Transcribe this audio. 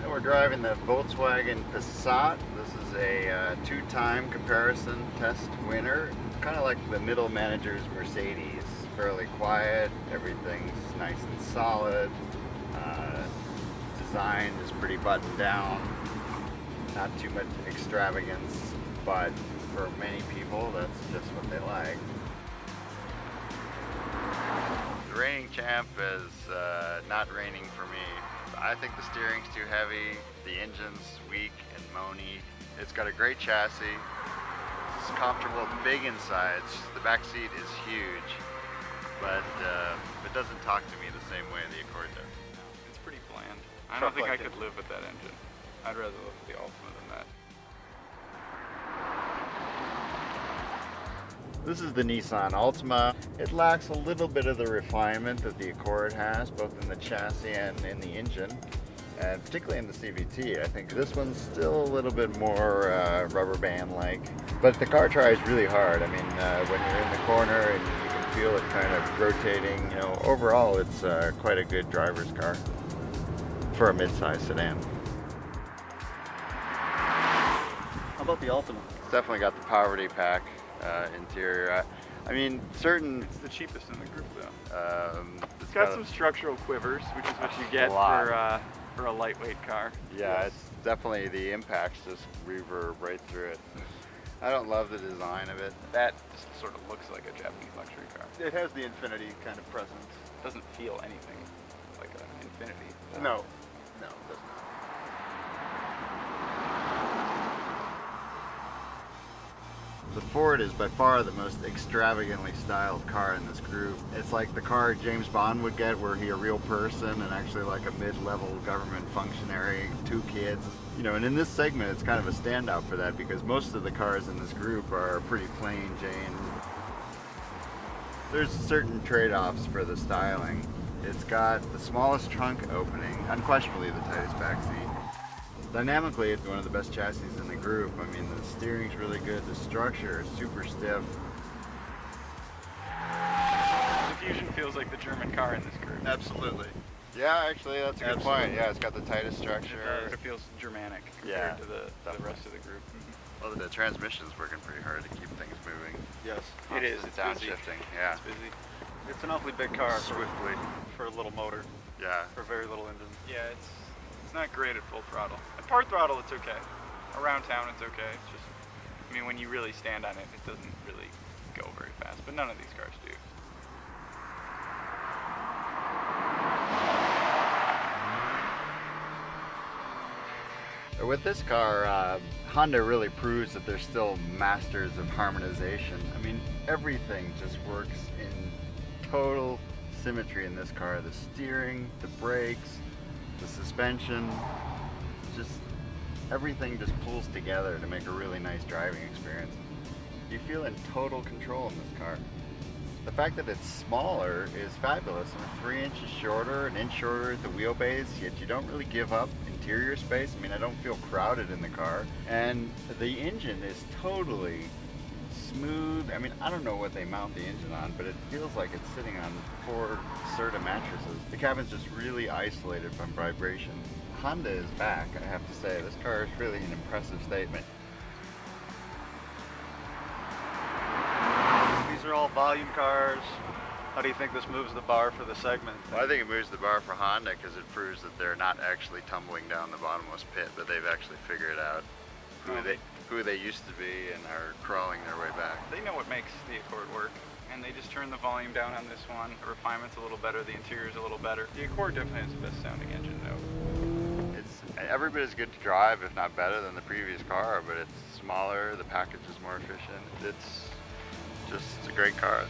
And we're driving the Volkswagen Passat. This is a two-time comparison test winner. Kind of like the middle manager's Mercedes. Fairly quiet, everything's nice and solid. Design is pretty buttoned down. Not too much extravagance, but for many people, that's just what they like. The reigning champ is not reigning for me. I think the steering's too heavy, the engine's weak and moany. It's got a great chassis. It's comfortable, big insides. The back seat is huge, but it doesn't talk to me the same way the Accord does. It's pretty bland. I don't think I could live with that engine. I'd rather live with the Altima than that. This is the Nissan Altima. It lacks a little bit of the refinement that the Accord has, both in the chassis and in the engine, and particularly in the CVT. I think this one's still a little bit more rubber band-like. But the car tries really hard. I mean, when you're in the corner and you can feel it kind of rotating, you know, overall it's quite a good driver's car for a mid-size sedan. How about the Altima? It's definitely got the poverty pack interior. I mean, certain... It's the cheapest in the group, though. It's got some structural quivers, which is what you get for a lightweight car. Yeah, it's definitely, the impacts just reverb right through it. I don't love the design of it. That just sort of looks like a Japanese luxury car. It has the Infinity kind of presence. It doesn't feel anything like an Infinity. No, it doesn't. The Ford is by far the most extravagantly styled car in this group. It's like the car James Bond would get, were he a real person and actually like a mid-level government functionary, 2 kids. You know, and in this segment it's kind of a standout for that because most of the cars in this group are pretty plain Jane. There's certain trade-offs for the styling. It's got the smallest trunk opening, unquestionably the tightest back seat. Dynamically, it's one of the best chassis in the group. I mean, the steering's really good, the structure is super stiff. The Fusion feels like the German car in this group. Absolutely. Yeah, actually, that's a good point. Yeah, it's got the tightest structure. It feels Germanic compared to the rest of the group. Well, the transmission's working pretty hard to keep things moving. Yes. It is. It's downshifting. Yeah. It's busy. It's an awfully big car Swiftly. for a little motor, Yeah. for very little engine. Yeah, it's not great at full throttle. At part throttle, it's okay. Around town, it's okay. It's just, I mean, when you really stand on it, it doesn't really go very fast. But none of these cars do. With this car, Honda really proves that they're still masters of harmonization. I mean, everything just works in total symmetry in this car. The steering, the brakes, the suspension, just everything just pulls together to make a really nice driving experience. You feel in total control in this car. The fact that it's smaller is fabulous. I mean, 3 inches shorter, an inch shorter at the wheelbase, yet you don't really give up interior space. I mean, I don't feel crowded in the car. And the engine is totally smooth. I mean, I don't know what they mount the engine on, but it feels like it's sitting on 4 Serta mattresses. The cabin's just really isolated from vibration. Honda is back, I have to say. This car is really an impressive statement. These are all volume cars. How do you think this moves the bar for the segment? Well, I think it moves the bar for Honda because it proves that they're not actually tumbling down the bottomless pit, but they've actually figured out who they used to be and are crawling their way back. They know what makes the Accord work, and they just turn the volume down on this one. The refinement's a little better, the interior's a little better. The Accord definitely has the best sounding engine, though. It's every bit as good to drive, if not better, than the previous car, but it's smaller, the package is more efficient. It's a great car.